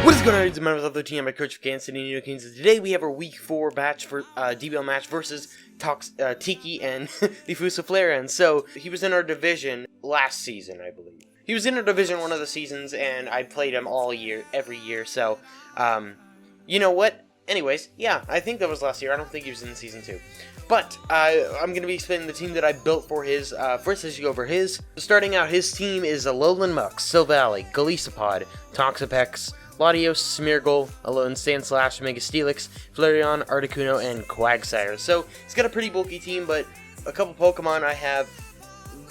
What is going on, it's members of the team, my coach for Kansas City Nidokings, and today we have our week 4 match for DBL match versus Tiki and the Fussa Flareon. So, he was in our division last season, I believe. He was in our division one of the seasons, and I played him all year, every year, so, you know what? Anyways, yeah, I think that was last year. I don't think he was in season 2. But, I'm going to be explaining the team that I built for his. First, let's go over his. Starting out, his team is Alolan Muck, Silvally, Golisopod, Toxapex, Latios, Smeargle, Alolan Sandslash, Megastelix, Flareon, Articuno, and Quagsire. So, he's got a pretty bulky team, but a couple Pokemon I have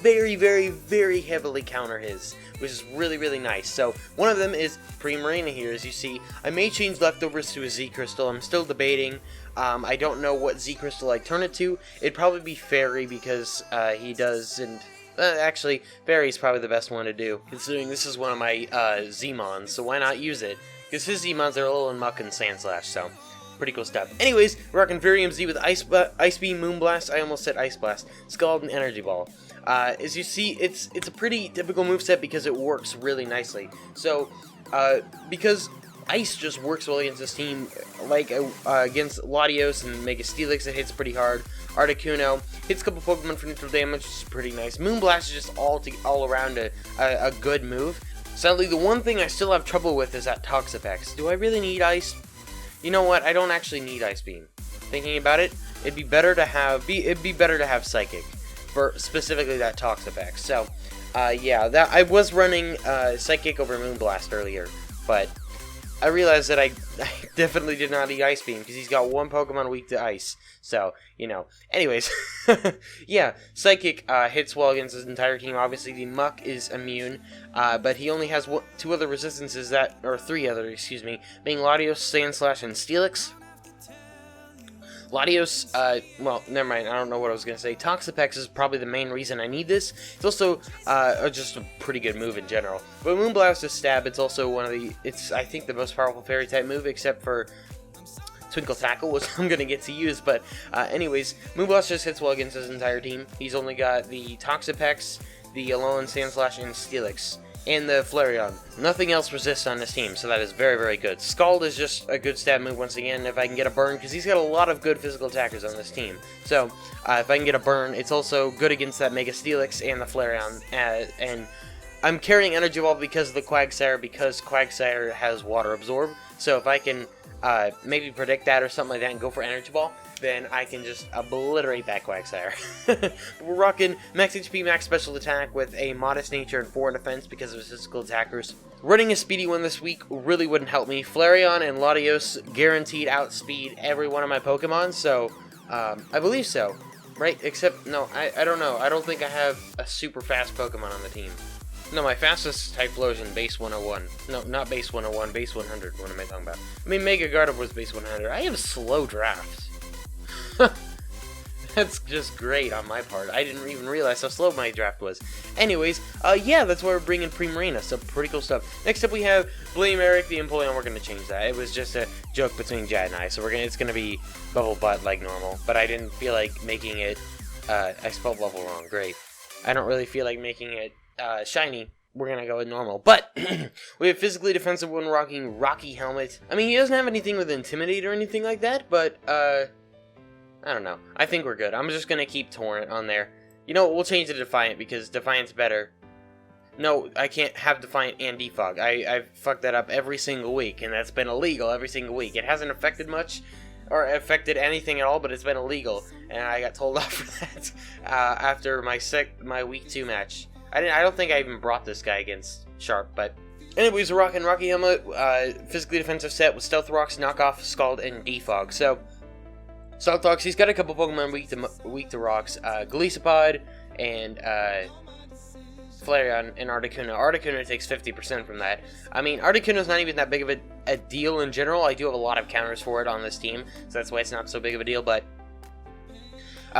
very heavily counter his, which is really nice. So, one of them is Primarina here, as you see. I may change Leftovers to a Z-Crystal. I'm still debating. I don't know what Z-Crystal I'd turn it to. It'd probably be Fairy, because he doesn't... actually, Fairy's probably the best one to do, considering this is one of my Z-Mons, so why not use it? Because his Z-Mons are Alolan Muck and Sandslash, so pretty cool stuff. Anyways, we're rocking Virium Z with Ice Beam, Moonblast, I almost said Ice Blast, Scald, and Energy Ball. As you see, it's a pretty typical moveset because it works really nicely. So, because Ice just works well against this team, like against Latios and Megastelix, it hits pretty hard. Articuno hits a couple Pokemon for neutral damage, which is pretty nice. Moonblast is just all around a good move. Sadly, the one thing I still have trouble with is that Toxapex. Do I really need Ice? You know what? I don't actually need Ice Beam. Thinking about it, it'd be better to have Psychic for specifically that Toxapex. So, yeah, that I was running Psychic over Moonblast earlier, but I realized that I definitely did not need Ice Beam, because he's got one Pokemon weak to Ice. So, you know. Anyways, yeah, Psychic hits well against his entire team. Obviously, the Muck is immune, but he only has two other resistances three other, excuse me, being Latios, Sandslash, and Steelix. Latios, well, never mind, I don't know what I was going to say. Toxapex is probably the main reason I need this. It's also just a pretty good move in general. But Moonblast is Stab. It's also I think, the most powerful Fairy-type move, except for Twinkle Tackle, which I'm going to get to use. But anyways, Moonblast just hits well against his entire team. He's only got the Toxapex, the Alolan Sandslash, and Steelix, and the Flareon. Nothing else resists on this team, so that is very good. Scald is just a good stab move once again, if I can get a burn, because he's got a lot of good physical attackers on this team. So, if I can get a burn, it's also good against that Megastelix and the Flareon, and I'm carrying Energy Ball because of the Quagsire, because Quagsire has Water Absorb, so if I can maybe predict that or something like that and go for Energy Ball, then I can just obliterate that Quagsire. We're rocking Max HP, Max Special Attack with a Modest Nature and 4 Defense because of his physical attackers. Running a speedy one this week really wouldn't help me. Flareon and Latios guaranteed outspeed every one of my Pokemon, so I believe so, right? Except, no, I don't know. I don't think I have a super fast Pokemon on the team. No, my fastest Typhlosion, base 101. No, not base 101, base 100. What am I talking about? I mean, Mega Gardevoir was base 100. I have a slow draft. That's just great on my part. I didn't even realize how slow my draft was. Anyways, yeah, that's why we're bringing Primarina, so pretty cool stuff. Next up we have Blame Eric, the Empoleon. We're going to change that. It was just a joke between Jad and I, so it's going to be Bubble Butt like normal. But I didn't feel like making it, I spelled Bubble wrong, great. I don't really feel like making it shiny. We're going to go with normal. But we have Physically Defensive one rocking Rocky Helmet. I mean, he doesn't have anything with Intimidate or anything like that, but, I don't know. I think we're good. I'm just going to keep Torrent on there. You know what? We'll change it to Defiant because Defiant's better. No, I can't have Defiant and Defog. I've fucked that up every single week, and that's been illegal every single week. It hasn't affected much or affected anything at all, but it's been illegal, and I got told off for that after my week 2 match. I don't think I even brought this guy against Sharp, but anyways, we're rocking Rocky Helmet, Physically Defensive set with Stealth Rocks, Knockoff, Scald, and Defog. So, Stealth Rocks, he's got a couple Pokemon weak to rocks, Golisopod, and Flareon, and Articuno. Articuno takes 50% from that. I mean, Articuno's not even that big of a deal in general. I do have a lot of counters for it on this team, so that's why it's not so big of a deal, but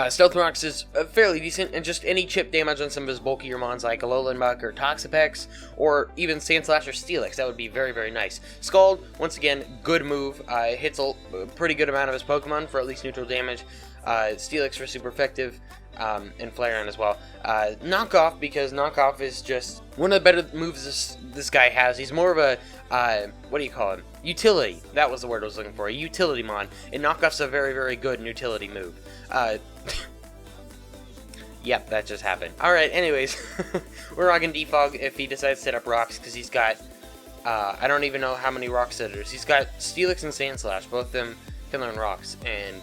Stealth Rocks is fairly decent, and just any chip damage on some of his bulkier mons like Alolan Muck or Toxapex, or even Sandslash or Steelix, that would be very nice. Scald, once again, good move, hits a pretty good amount of his Pokemon for at least neutral damage. Steelix for super effective. and Flareon as well. Knockoff, because Knockoff is just one of the better moves this guy has. He's more of a, what do you call him? Utility. That was the word I was looking for. A utility mon. And Knockoff's a very, very good utility move. Yep, that just happened. Alright, anyways, we're rocking Defog if he decides to set up rocks, because he's got, I don't even know how many rock setters. He's got Steelix and Sandslash, both of them can learn rocks, and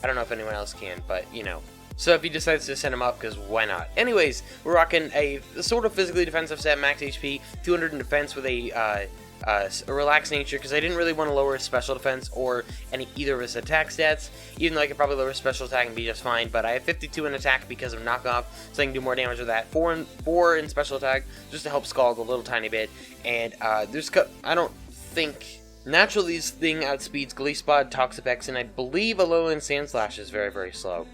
I don't know if anyone else can, but, you know. So if he decides to send him up, because why not? Anyways, we're rocking a sort of physically defensive set, max HP, 200 in defense with a relaxed nature, because I didn't really want to lower his special defense or either of his attack stats, even though I could probably lower his special attack and be just fine. But I have 52 in attack because of knockoff, so I can do more damage with that. 4 in special attack, just to help Scald a little tiny bit. And I don't think naturally this thing outspeeds Gleespod, Toxapex, and I believe Alolan Sandslash is very, very slow.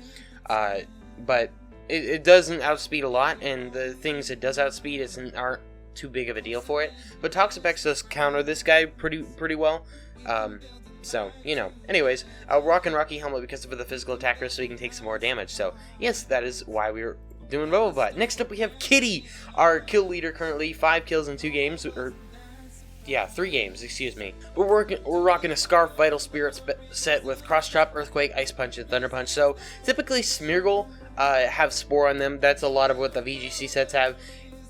But it doesn't outspeed a lot, and the things it does outspeed aren't too big of a deal for it. But Toxapex does counter this guy pretty well. So, you know. Anyways, rockin' Rocky Helmet because of the physical attacker, so he can take some more damage. So, yes, that is why we're doing Robobutt. Next up, we have Kitty, our kill leader currently. 5 kills in 2 games, or yeah, 3 games, excuse me. We're rocking a Scarf Vital Spirit set with Cross Chop, Earthquake, Ice Punch, and Thunder Punch. So, typically, Smeargle have Spore on them. That's a lot of what the VGC sets have.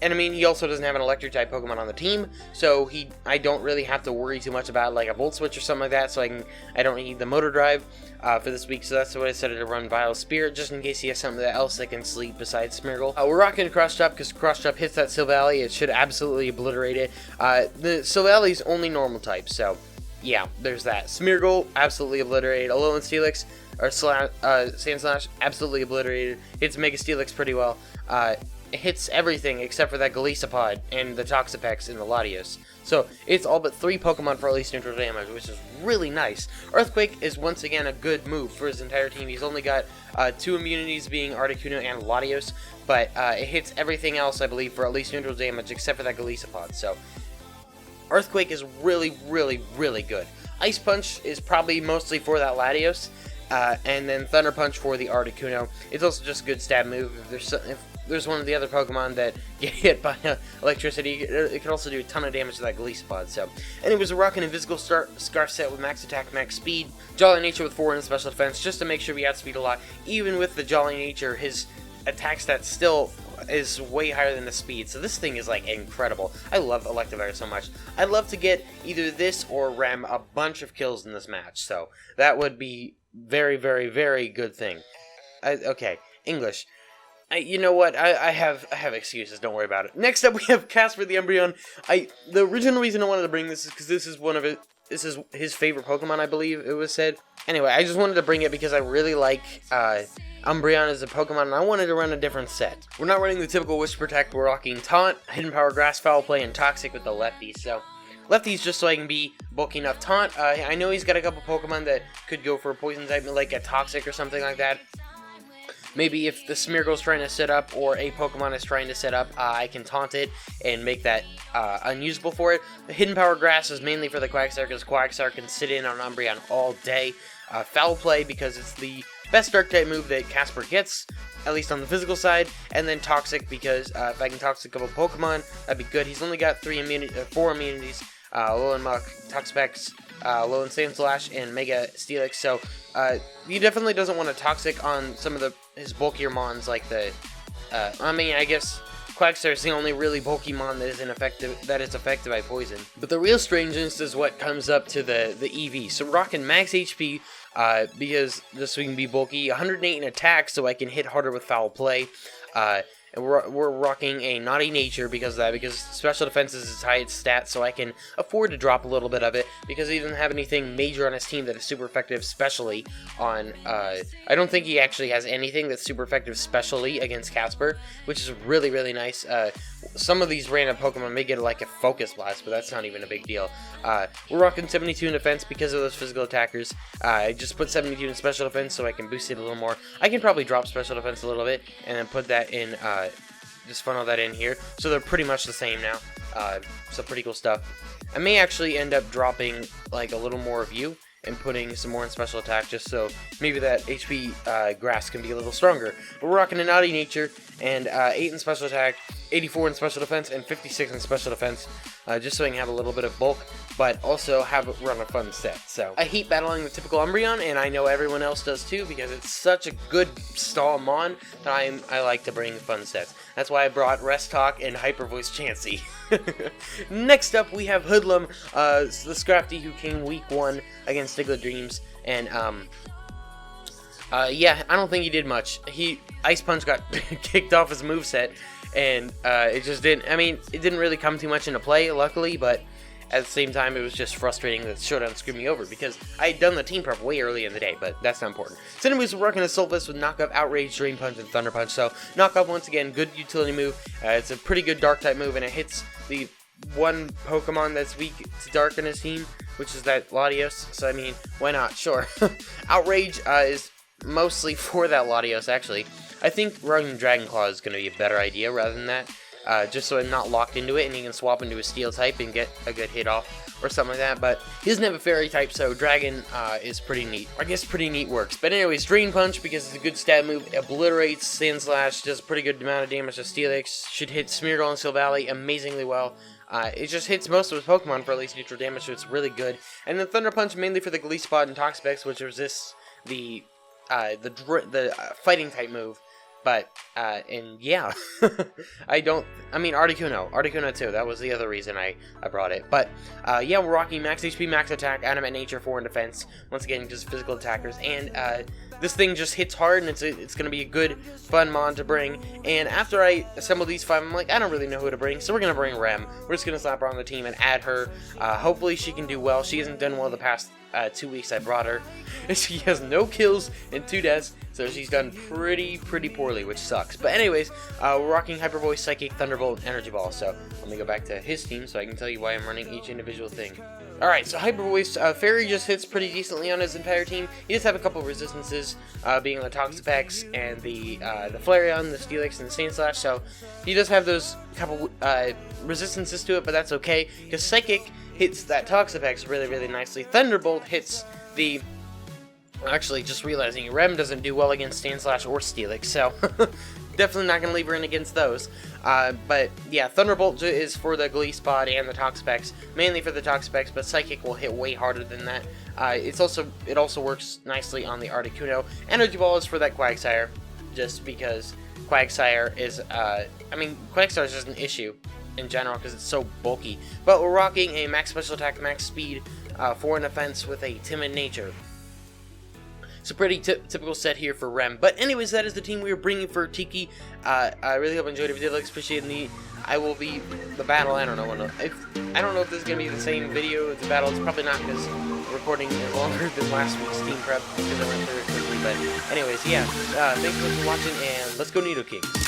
And I mean, he also doesn't have an Electric-type Pokemon on the team, so I don't really have to worry too much about like a Volt Switch or something like that. So I don't need the Motor Drive for this week. So that's the way I set it to run Vital Spirit, just in case he has something else that can sleep besides Smeargle. We're rocking Cross Chop because Cross Chop hits that Silvally. It should absolutely obliterate it. The Silvally's only normal type, so yeah, there's that. Smeargle absolutely obliterated. Alolan Steelix or Sandslash absolutely obliterated. Hits Mega Steelix pretty well. It hits everything except for that Golisopod and the Toxapex and the Latios. So it's all but 3 Pokemon for at least neutral damage, which is really nice. Earthquake is once again a good move for his entire team. He's only got 2 immunities, being Articuno and Latios, but it hits everything else, I believe, for at least neutral damage except for that Golisopod. So Earthquake is really, really, really good. Ice Punch is probably mostly for that Latios, and then Thunder Punch for the Articuno. It's also just a good stab move. If there's one of the other Pokemon that get hit by electricity, it can also do a ton of damage to that Golisopod. So, and it was a rockin' Invisible Scarf set with max attack, max speed, Jolly Nature with 4 in special defense, just to make sure we outspeed a lot. Even with the Jolly Nature, his attack stat still is way higher than the speed, so this thing is like incredible. I love Electivire so much. I'd love to get either this or Rem a bunch of kills in this match, so that would be very, very, very good thing. Okay, English. You know what? I have excuses. Don't worry about it. Next up, we have Casper the Umbreon. The original reason I wanted to bring this is because this is his favorite Pokemon, I believe it was said. Anyway, I just wanted to bring it because I really like Umbreon as a Pokemon, and I wanted to run a different set. We're not running the typical Wish Protect. We're rocking Taunt, Hidden Power, Grass, Foul Play, and Toxic with the lefties. So lefties just so I can be bulky enough. Taunt. I know he's got a couple Pokemon that could go for a Poison type, like a Toxic or something like that. Maybe if the Smeargle's trying to set up, or a Pokemon is trying to set up, I can taunt it and make that unusable for it. The Hidden Power Grass is mainly for the Quagsire, because Quagsire can sit in on Umbreon all day. Foul Play, because it's the best Dark-type move that Casper gets, at least on the physical side. And then Toxic, because if I can Toxic up a Pokemon, that'd be good. He's only got 4 immunities. Alolan Muck, Toxapex, Alolan Sandslash, and Mega Steelix. So he definitely doesn't want a Toxic on some of his bulkier mons, like the I mean, I guess Quagsire is the only really bulky mon that is affected by poison. But the real strangeness is what comes up to the EV. So rocking max HP because just so we can be bulky, 108 in attack so I can hit harder with Foul Play. And we're rocking a Naughty Nature because of that, because special defense is his highest stat, so I can afford to drop a little bit of it, because he doesn't have anything major on his team that is super effective, especially on, I don't think he actually has anything that's super effective, specially against Casper, which is really, really nice. Some of these random Pokemon may get like a Focus Blast, but that's not even a big deal. We're rocking 72 in defense because of those physical attackers. I just put 72 in special defense so I can boost it a little more. I can probably drop special defense a little bit, and then put that in, just funnel that in here. So they're pretty much the same now. So pretty cool stuff. I may actually end up dropping like a little more of you, and putting some more in special attack, just so maybe that HP grass can be a little stronger. But we're rocking a naughty nature, and 8 in special attack, 84 in special defense, and 56 in special defense, just so I can have a little bit of bulk, but also run a fun set. So I hate battling the typical Umbreon, and I know everyone else does too, because it's such a good stall mon that I like to bring fun sets. That's why I brought Rest Talk and Hyper Voice Chansey. Next up, we have Hoodlum, the Scrafty who came week 1 against Diglett Dreams, and yeah, I don't think he did much. Ice Punch got kicked off his moveset, and it just didn't, I mean, it didn't really come too much into play, luckily, but at the same time, it was just frustrating that Showdown screwed me over, because I had done the team prep way early in the day, but that's not important. Cinder moves were working a Assault Vest with Knock Up, Outrage, Drain Punch, and Thunder Punch, so Knock Up, once again, good utility move. It's a pretty good Dark-type move, and it hits the one Pokemon that's weak to Dark in his team, which is that Latios, so I mean, why not? Sure. Outrage is mostly for that Latios, actually. I think running Dragon Claw is going to be a better idea rather than that. Just so I'm not locked into it, and he can swap into a Steel type and get a good hit off or something like that. But he doesn't have a Fairy type, so Dragon is pretty neat. I guess pretty neat works. But anyways, Drain Punch, because it's a good stab move, obliterates Sand Slash, does a pretty good amount of damage to Steelix, should hit Smeargle and Steel Valley amazingly well. It just hits most of his Pokemon for at least neutral damage, so it's really good. And then Thunder Punch mainly for the Glee Spot and Toxapex, which resists the fighting type move. But, and yeah, I mean, Articuno too, that was the other reason I brought it. But, yeah, we're rocking max HP, max attack, Animate Nature, 4 in defense, once again, just physical attackers, and, this thing just hits hard, and it's gonna be a good, fun mon to bring, and after I assemble these 5, I'm like, I don't really know who to bring, so we're gonna bring Rem. We're just gonna slap her on the team and add her. Hopefully she can do well. She hasn't done well the past 2 weeks I brought her. She has no kills and 2 deaths, so she's done pretty poorly, which sucks. But anyways, we're rocking Hyper Voice, Psychic, Thunderbolt, and Energy Ball. So let me go back to his team so I can tell you why I'm running each individual thing. Alright, so Hyper Voice, Fairy just hits pretty decently on his entire team. He does have a couple of resistances, being the Toxapex and the Flareon, the Steelix, and the Sand Slash, so he does have those couple resistances to it, but that's okay, because Psychic hits that Toxapex really nicely. Thunderbolt hits the... Actually, just realizing Rem doesn't do well against Sand Slash or Steelix, so definitely not going to leave her in against those. But yeah, Thunderbolt is for the Glee Spot and the Toxapex, mainly for the Toxapex, but Psychic will hit way harder than that. It also works nicely on the Articuno. Energy Ball is for that Quagsire, just because Quagsire is, I mean, Quagsire is just an issue in general because it's so bulky. But we're rocking a max special attack, max speed, 4 in defense with a timid nature. It's a pretty typical set here for Rem. But anyways, that is the team we were bringing for Tiki. I really hope you enjoyed it. If you did, appreciate the battle. I don't know if this is gonna be the same video as the battle. It's probably not, because recording is longer than last week's team prep because I went through it quickly. But anyways, yeah. Thanks so much for watching, and let's go Nidokings.